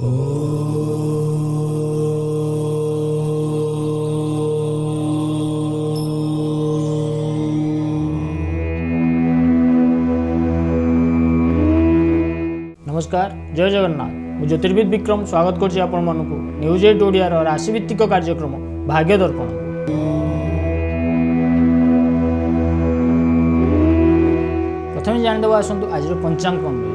नमस्कार, जय जगन्नाथ। मु ज्योतिर्विद विक्रम स्वागत करुच्ची आपण मानक न्यूज 8 ओडियार राशिभित्तिक कार्यक्रम भाग्य दर्पण। प्रथम जानदेवा आसतु आज पंचांग कौन रही।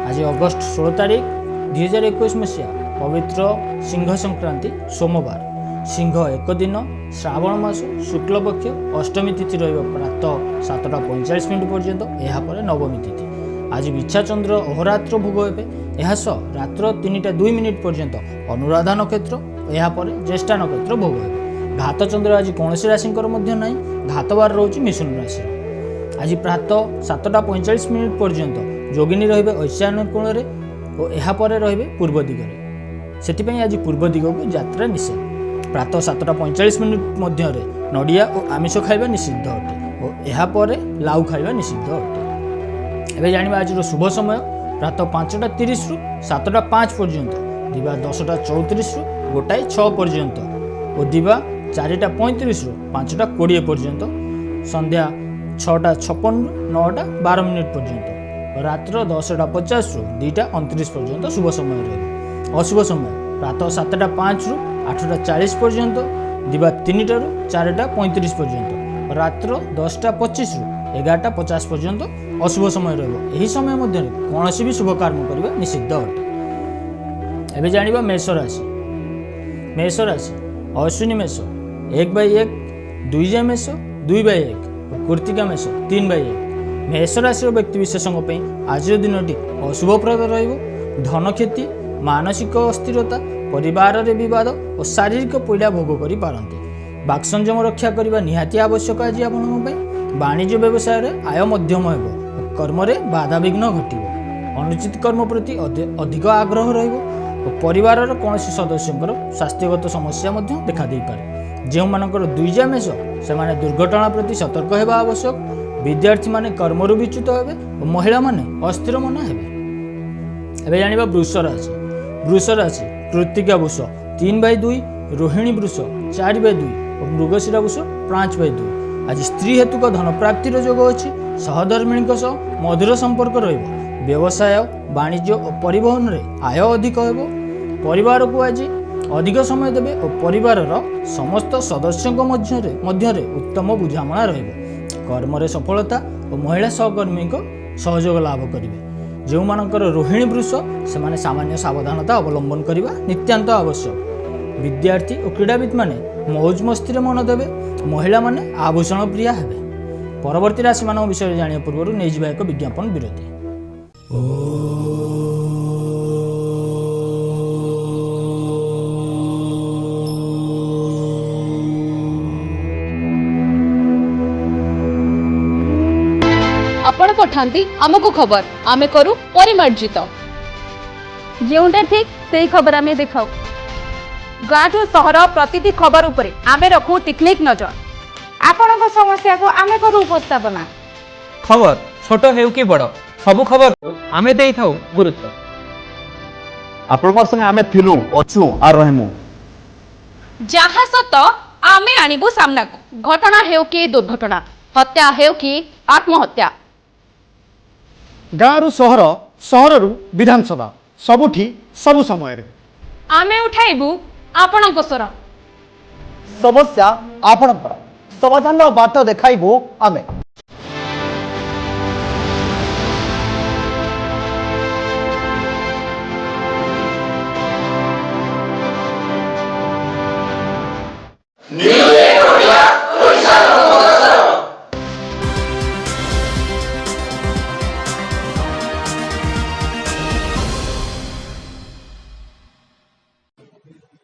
आज अगस्ट 16 तारीख 2021 मसीहा पवित्र सिंह संक्रांति सोमवार। सिंह एक दिन श्रावण मास शुक्ल पक्ष अष्टमी तिथि प्रातः 7:45 पर्यंत यापर नवमी तिथि। आज विच्छा चंद्र अहोरात्र भोग हे। यह रात्र 3:02 पर्यंत अनुराधा नक्षत्र यापर ज्येष्ठा नक्षत्र भोग हे। घात चंद्र आज कौन राशि ना घातबार रोचे मिथुन राशि। आज प्रातः 7:45 पर्यंत जोगिनी रे ऐशान्य कोण और यापर रे पूर्व दिगरे। से आज पूर्व दिग को यात्रा निषेध। प्रातः 7:45 मध्य नड़िया और आमिष खाइबा निषिद्ध अटे और यापर लाउ खाइबा निषिद्ध अटे। एबे जानिबा आज शुभ समय प्रातः 5:30 रु 7:05 पर्यंत, दिवा 10:34 रु 1:06 पर्यंत और दिवा 4:35 रु 5:20 पर्यंत, संध्या 6:56 रु 9:12 पर्यंत, रात्र 10:50 रु 2:29 पर्यंत शुभ समय रहे। अशुभ समय प्रातः 7:05 रु 8:40 पर्यंत, दिवा 3 रु 4:35 पर्यंत, रात्र 10:25 रु 11:50 पर्यंत अशुभ समय रही। समय मध्य कौन भी शुभ कर्म करने निषिद्ध अटे। एबे जानिबा मेष राशि। मेष राशि अश्विनी मेष 1/1, द्विज मेष 2/1 और कृत्तिका मेष 3/1। मेष राशि व्यक्ति विशेषों आज दिन अशुभप्रद धन क्षति, मानसिक अस्थिरता, परिवार रे विवाद और शारीरिक पीड़ा भोग करि पारंती। बाक संयम रक्षा करने निहाती आवश्यक। आज आपन वाणिज्य व्यवसाय रे आय मध्यम हेबो, कर्म रे बाधा विघ्न घटिबो, अनुचित कर्म प्रति अधिक आग्रह रहिबो और परिवार रो कोनोसी सदस्यंकर स्वास्थ्यगत समस्या मध्य देखा दे पारे। जेउ मानकर द्विजा मेष से माने दुर्घटना प्रति सतर्क हेबा आवश्यक। विद्यार्थी माने कर्म रु विच्युत हेबे और महिला माने अस्थिर मन हेबे। एबे जानिबा वृष राशि। वृष राशि कृत्तिका वृष 3/2, रोहिणी वृष 4/2 और मृगशिरा वृष 5/2। आज स्त्री हेतुक धन प्राप्तिर योग अच्छी। सहधर्मिणी सह मधुर संपर्क रहिबो। व्यवसाय, वाणिज्य और परिवहन रे आय अधिक हेबो। परिवार को आज अधिक समय देबे और परिवार समस्त सदस्यों मध्य उत्तम बुझामणा रहिबो। कर्म रे सफलता और महिला सहकर्मी को सहयोग लाभ करिवे। जो मानकर रोहिणी वृष से माने सामान्य सावधानता अवलंबन करबा नित्यांत आवश्यक। विद्यार्थी और क्रीड़ाविद माने मौज मस्ती मन देवे। महिला माने आभूषण प्रिया हेबे। परवर्ती राशि मान विषय जानिया पूर्व नहीं जावा एक विज्ञापन विरोधी। आपण पठांती आमको खबर आमे करू परिमार्जित। जेउटा ठीक से खबर आमे देखाऊ। गाँठू सहर प्रतिटी खबर उपरे आमे रखू टेक्निक नजर। आपनक समस्या को आमे करू उपस्थापना। खबर छोट हेउ कि बड़ सबु खबर आमे देई थाउ गुरुत्व। आपनक संगे आमे थिलु अछु आ रहमु। जहाँ सत आमे आनिबु सामना को। घटना हेउ कि दुर्घटना, हत्या हेउ कि आत्महत्या, गाँव सहर, सहर विधानसभा सबुठी सबु समय रे आमे उठाइबु आपणक स्वर। समस्या आपणकर, समाधान बाट देखाइबु आमे।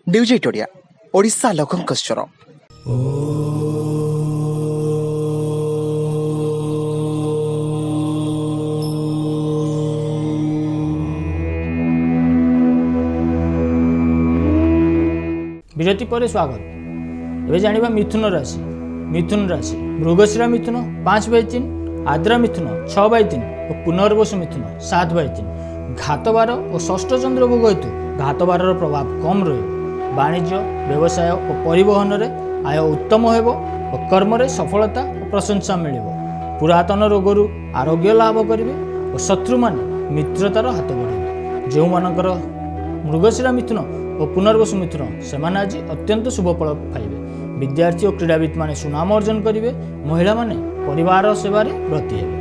न्यूज 8 ओडिया ओडिशा लोकଙ୍କ ସ୍ୱର। विरति पर स्वागत। एबे जानिबा मिथुन राशि। मिथुन राशि मृगशिरा मिथुन 5/3, आद्रा मिथुन 6/3 और पुनर्वसु मिथुन 7/3। ଘାତବାର ଓ ଷଷ୍ଠ ଚନ୍ଦ୍ର ଭୋଗ ହେତୁ ଘାତବାରର ପ୍ରଭାବ କମ୍ ରହିବ। ବାଣିଜ୍ୟ ବ୍ୟବସାୟ ଓ ପରିବହନରେ ଆୟ ଉତ୍ତମ ହେବ ଓ କର୍ମରେ ସଫଳତା ଓ ପ୍ରଶଂସା ମିଳିବ। ପୁରାତନ ରୋଗରୁ ଆରୋଗ୍ୟ ଲାଭ କରିବେ ଓ ଶତ୍ରୁମାନେ ମିତ୍ରତାର ହାତ ବଢ଼ାଇବେ। ଯେଉଁମାନଙ୍କର ମୃଗଶିରା ମିଥୁନ ଓ ପୁନର୍ବସୁ ମିଥୁନ ସେମାନେ ଆଜି ଅତ୍ୟନ୍ତ ଶୁଭ ଫଳ ପାଇବେ। ବିଦ୍ୟାର୍ଥୀ ଓ କ୍ରୀଡ଼ାବିତ୍ମାନେ ସୁନାମ ଅର୍ଜନ କରିବେ। ମହିଳାମାନେ ପରିବାର ସେବାରେ ବ୍ରତୀ ହେବେ।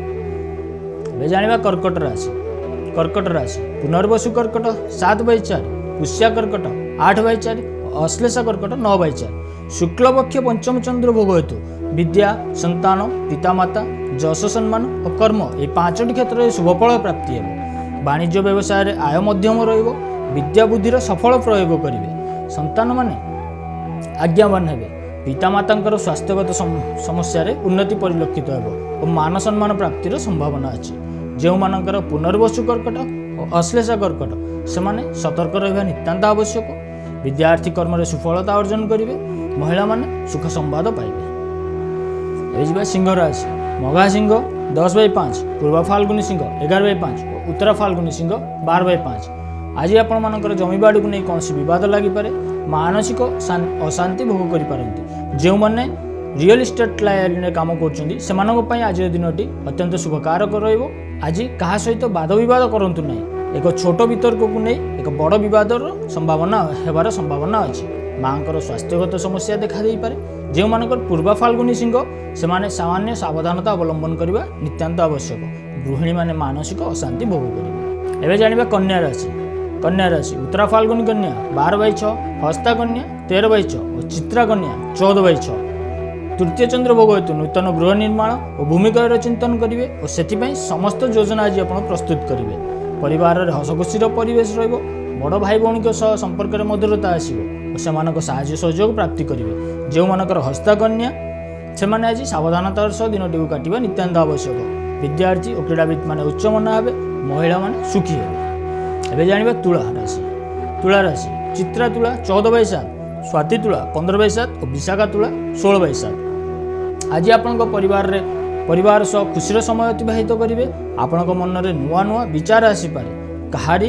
ଏବେ ଜାଣିବା କର୍କଟ ରାଶି। କର୍କଟ ରାଶି ପୁନର୍ବସୁ କର୍କଟ 7/4, ପୁଷ୍ୟା କର୍କଟ 8/4 ଓ ଅଶ୍ଲେଷା କର୍କଟ 9/4। ଶୁକ୍ଲପକ୍ଷ ପଞ୍ଚମ ଚନ୍ଦ୍ର ଭୋଗ ହେତୁ ବିଦ୍ୟା, ସନ୍ତାନ, ପିତାମାତା, ଯଶ ସମ୍ମାନ ଓ କର୍ମ ଏହି 5ଟି କ୍ଷେତ୍ରରେ ଶୁଭଫଳ ପ୍ରାପ୍ତି ହେବ। ବାଣିଜ୍ୟ ବ୍ୟବସାୟରେ ଆୟ ମଧ୍ୟମ ରହିବ। ବିଦ୍ୟା ବୁଦ୍ଧିର ସଫଳ ପ୍ରୟୋଗ କରିବେ। ସନ୍ତାନମାନେ ଆଜ୍ଞାବାନ ହେବେ। ପିତାମାତାଙ୍କର ସ୍ୱାସ୍ଥ୍ୟଗତ ସମସ୍ୟାରେ ଉନ୍ନତି ପରିଲକ୍ଷିତ ହେବ ଓ ମାନ ସମ୍ମାନ ପ୍ରାପ୍ତିର ସମ୍ଭାବନା ଅଛି। ଯେଉଁମାନଙ୍କର ପୁନର୍ବସୁ କର୍କଟ ଓ ଅଶ୍ଲେଷା କର୍କଟ ସେମାନେ ସତର୍କ ରହିବା ନିତାନ୍ତ ଆବଶ୍ୟକ। ବିଦ୍ୟାର୍ଥୀ କର୍ମରେ ସଫଳତା ଅର୍ଜନ କରିବେ। ମହିଳାମାନେ ସୁଖ ସମ୍ବାଦ ପାଇବେ। ଏବେ ଯିବା ସିଂହ ରାଶି। ମଘା ସିଂହ 10/5, ପୂର୍ବ ଫାଲ୍ଗୁନି ସିଂହ 11/5 ଓ ଉତ୍ତର ଫାଲ୍ଗୁନି ସିଂହ 12/5। ଆଜି ଆପଣମାନଙ୍କର ଜମିବାଡ଼ିକୁ ନେଇ କୌଣସି ବିବାଦ ଲାଗିପାରେ। ମାନସିକ ଅଶାନ୍ତି ଭୋଗ କରିପାରନ୍ତି। ଯେଉଁମାନେ ରିଅଲ ଇଷ୍ଟେଟ୍ ଲାଇନରେ କାମ କରୁଛନ୍ତି ସେମାନଙ୍କ ପାଇଁ ଆଜିର ଦିନଟି ଅତ୍ୟନ୍ତ ଶୁଭକାରକ ରହିବ। ଆଜି କାହା ସହିତ ବାଦ ବିବାଦ କରନ୍ତୁ ନାହିଁ। ଏକ ଛୋଟ ବିତର୍କକୁ ନେଇ ଏକ ବଡ଼ ବିବାଦର ହେବାର ସମ୍ଭାବନା ଅଛି। ମାଙ୍କର ସ୍ୱାସ୍ଥ୍ୟଗତ ସମସ୍ୟା ଦେଖାଦେଇପାରେ। ଯେଉଁମାନଙ୍କର ପୂର୍ବ ଫାଲ୍ଗୁନି ସିଂହ ସେମାନେ ସାମାନ୍ୟ ସାବଧାନତା ଅବଲମ୍ବନ କରିବା ନିତାନ୍ତ ଆବଶ୍ୟକ। ଗୃହିଣୀମାନେ ମାନସିକ ଅଶାନ୍ତି ଭୋଗ କରିବେ। ଏବେ ଜାଣିବା କନ୍ୟା ରାଶି। କନ୍ୟା ରାଶି ଉତ୍ତରା ଫାଲ୍ଗୁନି କନ୍ୟା 12/6, ହସ୍ତା କନ୍ୟା 13/6 ଓ ଚିତ୍ରା କନ୍ୟା 14/6। ତୃତୀୟ ଚନ୍ଦ୍ର ଭୋଗ ହେତୁ ନୂତନ ଗୃହ ନିର୍ମାଣ ଓ ଭୂମି କ୍ରୟର ଚିନ୍ତନ କରିବେ ଓ ସେଥିପାଇଁ ସମସ୍ତ ଯୋଜନା ଆଜି ଆପଣ ପ୍ରସ୍ତୁତ କରିବେ। ପରିବାରରେ ହସଖୁସିର ପରିବେଶ ରହିବ। ବଡ଼ ଭାଇ ଭଉଣୀଙ୍କ ସହ ସମ୍ପର୍କରେ ମଧୁରତା ଆସିବ ଓ ସେମାନଙ୍କ ସାହାଯ୍ୟ ସହଯୋଗ ପ୍ରାପ୍ତି କରିବେ। ଯେଉଁମାନଙ୍କର ହସ୍ତା କନ୍ୟା ସେମାନେ ଆଜି ସାବଧାନତାର ସହ ଦିନଟିକୁ କାଟିବା ନିତାନ୍ତ ଆବଶ୍ୟକ। ବିଦ୍ୟାର୍ଥୀ ଓ କ୍ରୀଡ଼ାବିତ୍ମାନେ ଉଚ୍ଚମନା ହେବେ। ମହିଳାମାନେ ସୁଖୀ ହେବେ। ଏବେ ଜାଣିବା ତୁଳା ରାଶି। ତୁଳା ରାଶି ଚିତ୍ରା ତୁଳା 14/7, ସ୍ୱାତି ତୁଳା 15/7 ଓ ବିଶାଖା ତୁଳା 16/7। ଆଜି ଆପଣଙ୍କ ପରିବାର ସହ ଖୁସିର ସମୟ ଅତିବାହିତ କରିବେ। ଆପଣଙ୍କ ମନରେ ନୂଆ ନୂଆ ବିଚାର ଆସିପାରେ। କାହାରି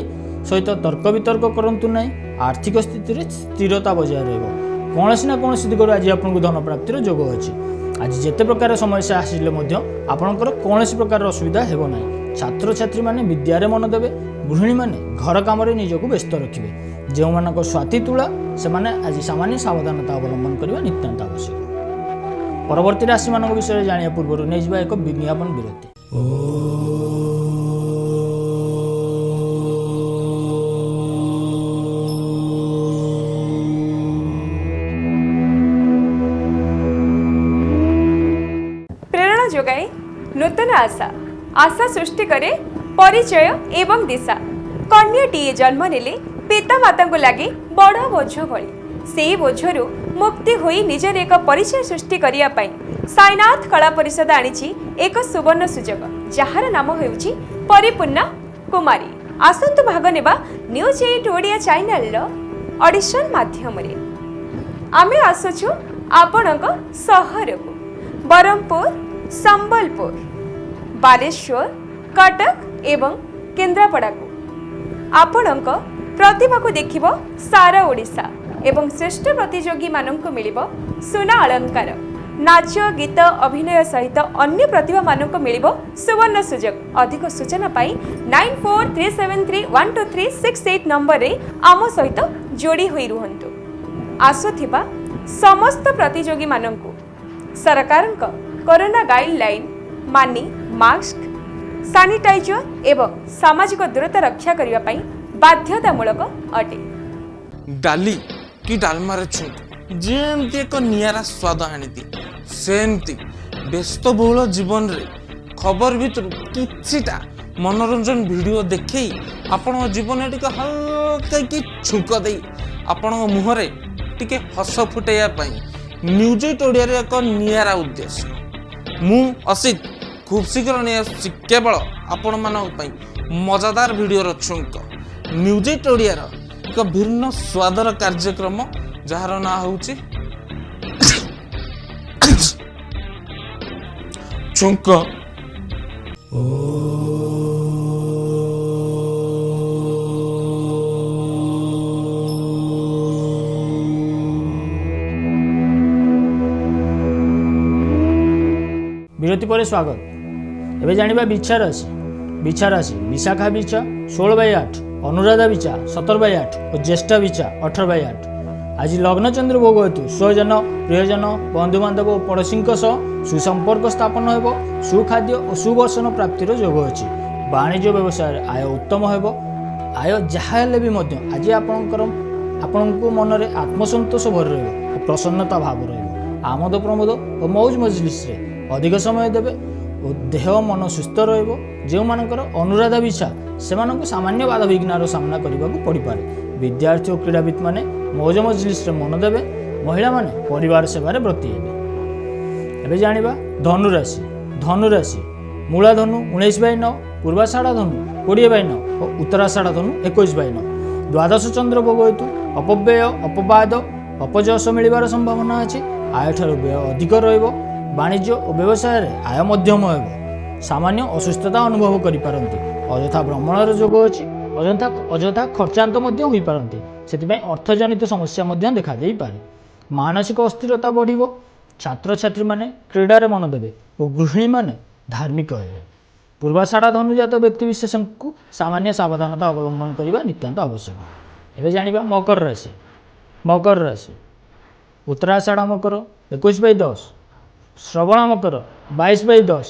ସହିତ ତର୍କ ବିତର୍କ କରନ୍ତୁ ନାହିଁ। ଆର୍ଥିକ ସ୍ଥିତିରେ ସ୍ଥିରତା ବଜାୟ ରହିବ। କୌଣସି ନା କୌଣସି ଦିଗରୁ ଆଜି ଆପଣଙ୍କୁ ଧନ ପ୍ରାପ୍ତିର ଯୋଗ ଅଛି। ଆଜି ଯେତେ ପ୍ରକାର ସମସ୍ୟା ଆସିଲେ ମଧ୍ୟ ଆପଣଙ୍କର କୌଣସି ପ୍ରକାର ଅସୁବିଧା ହେବ ନାହିଁ। ଛାତ୍ରଛାତ୍ରୀମାନେ ବିଦ୍ୟାରେ ମନ ଦେବେ। ଗୃହିଣୀମାନେ ଘର କାମରେ ନିଜକୁ ବ୍ୟସ୍ତ ରଖିବେ। ଯେଉଁମାନଙ୍କ ସ୍ୱାତି ତୁଳା ସେମାନେ ଆଜି ସାମାନ୍ୟ ସାବଧାନତା ଅବଲମ୍ବନ କରିବା ନିତାନ୍ତ ଆବଶ୍ୟକ। ପରବର୍ତ୍ତୀ ରାଶିମାନଙ୍କ ବିଷୟରେ ଜାଣିବା ପୂର୍ବରୁ ନେଇଯିବା ଏକ ବିଜ୍ଞାପନ ବିରତି। प्रेरणा जोगाए नूतन आशा सृष्टि करे परिचय एवं दिशा। कन्याटीए जन्म नेले पिता माता को लगे बड़ बोझ भली से बोझरू मुक्ति होई निजर एक परिचय सृष्टि करिया पई साईनाथ कला परिषद आनिछि एक सुवर्ण सुजोग जार नाम हेउछि परिपूर्णा कुमारी। आसंतु भाग नेबा न्यूज 8 ओडिया चैनल रो ऑडिशन माध्यम रे आमे आसुछु आपणक सहर को बरहमपुर, संबलपुर, बालेश्वर, कटक एवं केन्द्रापड़ा को आपणक प्रतिभा को देखिबो सारा ओडिशा एवं श्रेष्ठ प्रतियोगी मानक मिलिबो सुना अलंकार नाच गीत अभिनय सहित अन्य प्रतिभा मानक मिलिबो सुवर्ण सुजोग। अधिक सूचना पाई 9437312368 नंबर रे आम सहित जोड़ी होई रुहंतु। आसुथिबा समस्त प्रतियोगी मानकु सरकारक कोरोना गाइडलाइन मानि मास्क, सैनिटाइजर एवं सामाजिक दूरता रक्षा करने पाई बाध्यतामूलक अटे। डाली कि डालमार छुंक जेमती एक नियारा स्वाद आनी सेमती व्यस्तबहुल जीवन रे खबर भीतर किछिटा मनोरंजन वीडियो देखे आपण जीवन टिके हल्का कि छुंक दे आपण मुहरे टिके हस फुटाइया पाई न्यूज 8 ओडिया रे एक नियारा उद्देश्य मु असित खूब शीघ्र नहीं आसुछि केवल आपण मानक पई मजादार वीडियो छुंक न्यूज 8 ओडिया रो एक भिन्न स्वादर कार्यक्रम जार ना होउछि छुंक। ବିରତି ପରେ ସ୍ୱାଗତ। ଏବେ ଜାଣିବା ବିଛା ରାଶି। ବିଛା ରାଶି ବିଶାଖା ବିଛା 16/8, ଅନୁରାଧା ବିଛା 17/8 ଓ ଜ୍ୟେଷ୍ଠା ବିଛା 18/8। ଆଜି ଲଗ୍ନଚନ୍ଦ୍ର ଭୋଗ ହେତୁ ସ୍ୱଜନ, ପ୍ରିୟଜନ, ବନ୍ଧୁବାନ୍ଧବ ଓ ପଡ଼ୋଶୀଙ୍କ ସହ ସୁସମ୍ପର୍କ ସ୍ଥାପନ ହେବ। ସୁଖାଦ୍ୟ ଓ ସୁବସନ ପ୍ରାପ୍ତିର ଯୋଗ ଅଛି। ବାଣିଜ୍ୟ ବ୍ୟବସାୟରେ ଆୟ ଉତ୍ତମ ହେବ। ଆୟ ଯାହା ହେଲେ ବି ମଧ୍ୟ ଆଜି ଆପଣଙ୍କୁ ମନରେ ଆତ୍ମସନ୍ତୋଷ ଭରି ରହିବ ଓ ପ୍ରସନ୍ନତା ଭାବ ରହିବ। ଆମୋଦ ପ୍ରମୋଦ ଓ ମୌଜ ମଜଲିସରେ ଅଧିକ ସମୟ ଦେବେ ଓ ଦେହ ମନ ସୁସ୍ଥ ରହିବ। ଯେଉଁମାନଙ୍କର ଅନୁରାଧା ବିଛା ସେମାନଙ୍କୁ ସାମାନ୍ୟ ବାଧାବିଘ୍ନର ସାମ୍ନା କରିବାକୁ ପଡ଼ିପାରେ। ବିଦ୍ୟାର୍ଥୀ ଓ କ୍ରୀଡ଼ାବିତ୍ମାନେ ମୌଜ ମଜଲିସରେ ମନ ଦେବେ। ମହିଳାମାନେ ପରିବାର ସେବାରେ ବ୍ରତୀ ହେବେ। ଏବେ ଜାଣିବା ଧନୁରାଶି। ଧନୁରାଶି ମୂଳା ଧନୁ 19/9, ପୂର୍ବାଷାଢ଼ା ଧନୁ 20/9 ଓ ଉତ୍ତରାଷାଢ଼ା ଧନୁ 21/9। ଦ୍ୱାଦଶ ଚନ୍ଦ୍ର ଭୋଗ ହେତୁ ଅପବ୍ୟୟ, ଅପବାଦ, ଅପଯଶ ମିଳିବାର ସମ୍ଭାବନା ଅଛି। ଆୟଠାରୁ ବ୍ୟୟ ଅଧିକ ରହିବ। ବାଣିଜ୍ୟ ଓ ବ୍ୟବସାୟରେ ଆୟ ମଧ୍ୟମ ହେବ। ସାମାନ୍ୟ ଅସୁସ୍ଥତା ଅନୁଭବ କରିପାରନ୍ତି। ଅଯଥା ଭ୍ରମଣର ଯୋଗ ଅଛି। ଅଯଥା ଖର୍ଚ୍ଚାନ୍ତ ମଧ୍ୟ ହୋଇପାରନ୍ତି। ସେଥିପାଇଁ ଅର୍ଥଜନିତ ସମସ୍ୟା ମଧ୍ୟ ଦେଖାଦେଇପାରେ। ମାନସିକ ଅସ୍ଥିରତା ବଢ଼ିବ। ଛାତ୍ରଛାତ୍ରୀମାନେ କ୍ରୀଡ଼ାରେ ମନ ଦେବେ ଓ ଗୃହିଣୀମାନେ ଧାର୍ମିକ ହେବେ। ପୂର୍ବାଷାଢ଼ା ଧନୁଜାତ ବ୍ୟକ୍ତିବିଶେଷଙ୍କୁ ସାମାନ୍ୟ ସାବଧାନତା ଅବଲମ୍ବନ କରିବା ନିତାନ୍ତ ଆବଶ୍ୟକ। ଏବେ ଜାଣିବା ମକର ରାଶି। ମକର ରାଶି ଉତ୍ତରାଷାଢ଼ା ମକର 21/10, ଶ୍ରବଣ ମକର 22/10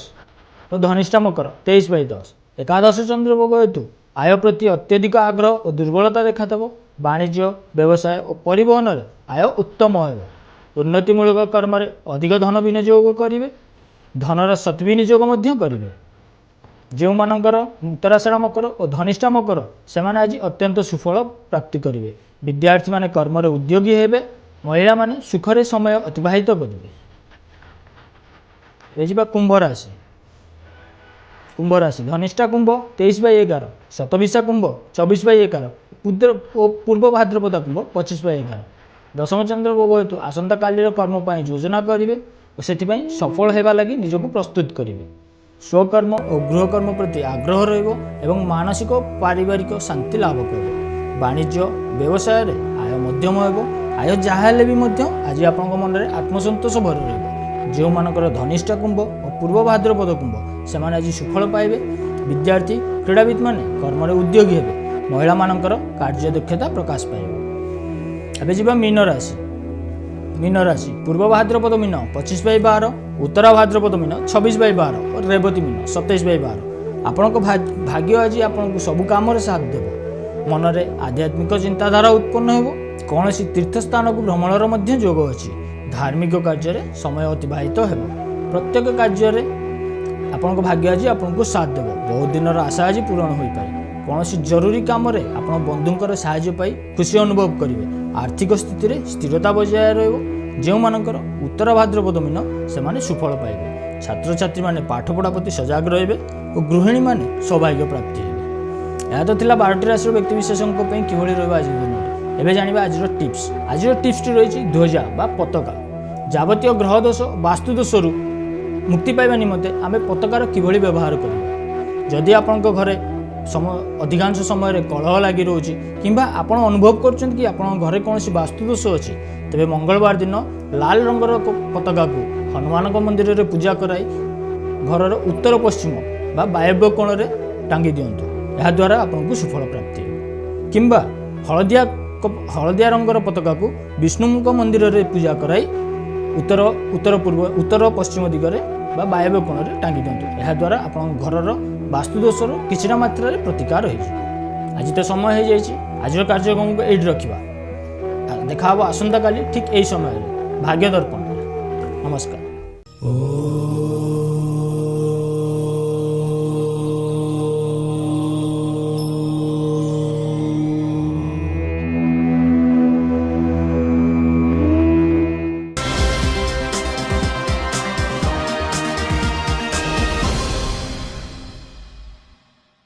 ଓ ଧନିଷ୍ଠା ମକର 23/10। ଏକାଦଶ ଚନ୍ଦ୍ର ଭୋଗ ହେତୁ ଆୟ ପ୍ରତି ଅତ୍ୟଧିକ ଆଗ୍ରହ ଓ ଦୁର୍ବଳତା ଦେଖାଦେବ। ବାଣିଜ୍ୟ, ବ୍ୟବସାୟ ଓ ପରିବହନରେ ଆୟ ଉତ୍ତମ ହେବ। ଉନ୍ନତିମୂଳକ କର୍ମରେ ଅଧିକ ଧନ ବିନିଯୋଗ କରିବେ। ଧନର ସଦ୍ବିନିଯୋଗ ମଧ୍ୟ କରିବେ। ଯେଉଁମାନଙ୍କର ଉତ୍ତରାଷାଢ଼ା ମକର ଓ ଧନିଷ୍ଠା ମକର ସେମାନେ ଆଜି ଅତ୍ୟନ୍ତ ସୁଫଳ ପ୍ରାପ୍ତି କରିବେ। ବିଦ୍ୟାର୍ଥୀମାନେ କର୍ମରେ ଉଦ୍ୟୋଗୀ ହେବେ। ମହିଳାମାନେ ସୁଖରେ ସମୟ ଅତିବାହିତ କରିବେ। ଏ ଯିବା କୁମ୍ଭ ରାଶି। କୁମ୍ଭ ରାଶି ଧନିଷ୍ଠା କୁମ୍ଭ 23/11, ଶତଭିଷା କୁମ୍ଭ 24/11 ଓ ପୂର୍ବ ଭାଦ୍ରପଦା କୁମ୍ଭ 25/11। ଦଶମ ଚନ୍ଦ୍ର ଭୋଗ ହେତୁ ଆସନ୍ତାକାଲିର କର୍ମ ପାଇଁ ଯୋଜନା କରିବେ ଓ ସେଥିପାଇଁ ସଫଳ ହେବା ଲାଗି ନିଜକୁ ପ୍ରସ୍ତୁତ କରିବେ। ସ୍ୱକର୍ମ ଓ ଗୃହକର୍ମ ପ୍ରତି ଆଗ୍ରହ ରହିବ ଏବଂ ମାନସିକ ଓ ପାରିବାରିକ ଶାନ୍ତି ଲାଭ କରିବ। ବାଣିଜ୍ୟ ବ୍ୟବସାୟରେ ଆୟ ମଧ୍ୟମ ହେବ। ଆୟ ଯାହା ହେଲେ ବି ମଧ୍ୟ ଆଜି ଆପଣଙ୍କ ମନରେ ଆତ୍ମସନ୍ତୋଷ ଭରି ରହିବ। ଯେଉଁମାନଙ୍କର ଧନିଷ୍ଠା କୁମ୍ଭ ଓ ପୂର୍ବ ଭାଦ୍ରପଦ କୁମ୍ଭ ସେମାନେ ଆଜି ସୁଫଳ ପାଇବେ। ବିଦ୍ୟାର୍ଥୀ କ୍ରୀଡ଼ାବିତ୍ମାନେ କର୍ମରେ ଉଦ୍ୟୋଗୀ ହେବେ। ମହିଳାମାନଙ୍କର କାର୍ଯ୍ୟଦକ୍ଷତା ପ୍ରକାଶ ପାଇବ। ଏବେ ଯିବା ମୀନ ରାଶି। ମୀନ ରାଶି ପୂର୍ବ ଭାଦ୍ରପଦ ମୀନ 25/12, ଉତ୍ତରା ଭାଦ୍ରପଦ ମୀନ 26/12 ଓ ରେବତୀ ମୀନ 27/12। ଆପଣଙ୍କ ଭାଗ୍ୟ ଆଜି ଆପଣଙ୍କୁ ସବୁ କାମରେ ସାଥ ଦେବ। ମନରେ ଆଧ୍ୟାତ୍ମିକ ଚିନ୍ତାଧାରା ଉତ୍ପନ୍ନ ହେବ। କୌଣସି ତୀର୍ଥସ୍ଥାନକୁ ଭ୍ରମଣର ମଧ୍ୟ ଯୋଗ ଅଛି। ଧାର୍ମିକ କାର୍ଯ୍ୟରେ ସମୟ ଅତିବାହିତ ହେବ। ପ୍ରତ୍ୟେକ କାର୍ଯ୍ୟରେ ଆପଣଙ୍କ ଭାଗ୍ୟ ଆଜି ଆପଣଙ୍କୁ ସାଥ ଦେବ। ବହୁତ ଦିନର ଆଶା ଆଜି ପୂରଣ ହୋଇପାରେ। କୌଣସି ଜରୁରୀ କାମରେ ଆପଣ ବନ୍ଧୁଙ୍କର ସାହାଯ୍ୟ ପାଇ ଖୁସି ଅନୁଭବ କରିବେ। ଆର୍ଥିକ ସ୍ଥିତିରେ ସ୍ଥିରତା ବଜାୟ ରହିବ। ଯେଉଁମାନଙ୍କର ଉତ୍ତର ଭାଦ୍ରପଦ ମୀନ ସେମାନେ ସୁଫଳ ପାଇବେ। ଛାତ୍ରଛାତ୍ରୀମାନେ ପାଠପଢ଼ା ପ୍ରତି ସଜାଗ ରହିବେ ଓ ଗୃହିଣୀମାନେ ସୌଭାଗ୍ୟ ପ୍ରାପ୍ତି ହେବେ। ଏହା ତ ଥିଲା 12ଟି ରାଶିର ବ୍ୟକ୍ତିବିଶେଷଙ୍କ ପାଇଁ କିଭଳି ରହିବ ଆଜିର ଦିନଟି। ଏବେ ଜାଣିବା ଆଜିର ଟିପ୍ସ। ଆଜିର ଟିପ୍ସଟି ରହିଛି ଧ୍ୱଜା ବା ପତାକା। ଯାବତୀୟ ଗ୍ରହ ଦୋଷ, ବାସ୍ତୁ ଦୋଷରୁ ମୁକ୍ତି ପାଇବା ନିମନ୍ତେ ଆମେ ପତାକାର କିଭଳି ବ୍ୟବହାର କରିବା। ଯଦି ଆପଣଙ୍କ ଘରେ ଅଧିକାଂଶ ସମୟରେ କଳହ ଲାଗି ରହୁଛି କିମ୍ବା ଆପଣ ଅନୁଭବ କରୁଛନ୍ତି କି ଆପଣଙ୍କ ଘରେ କୌଣସି ବାସ୍ତୁ ଦୋଷ ଅଛି, ତେବେ ମଙ୍ଗଳବାର ଦିନ ଲାଲ ରଙ୍ଗର ପତାକାକୁ ହନୁମାନଙ୍କ ମନ୍ଦିରରେ ପୂଜା କରାଇ ଘରର ଉତ୍ତର ପଶ୍ଚିମ ବା ବାୟବ୍ୟ କୋଣରେ ଟାଙ୍ଗି ଦିଅନ୍ତୁ। ଏହାଦ୍ୱାରା ଆପଣଙ୍କୁ ସୁଫଳ ପ୍ରାପ୍ତି ହେବ। କିମ୍ବା ହଳଦିଆ ରଙ୍ଗର ପତାକାକୁ ବିଷ୍ଣୁଙ୍କ ମନ୍ଦିରରେ ପୂଜା କରାଇ ଉତ୍ତର ପଶ୍ଚିମ ଦିଗରେ ବା ବାୟବ୍ୟ କୋଣରେ ଟାଙ୍ଗି ଦିଅନ୍ତୁ। ଏହାଦ୍ୱାରା ଆପଣଙ୍କ ଘରର ବାସ୍ତୁଦୋଷର କିଛିଟା ମାତ୍ରାରେ ପ୍ରତିକାର ହୋଇଯିବ। ଆଜି ତ ସମୟ ହୋଇଯାଇଛି। ଆଜିର କାର୍ଯ୍ୟକ୍ରମକୁ ଏଇଠି ରଖିବା। ଦେଖା ହେବ ଆସନ୍ତାକାଲି ଠିକ୍ ଏହି ସମୟରେ ଭାଗ୍ୟ ଦର୍ପଣରେ। ନମସ୍କାର।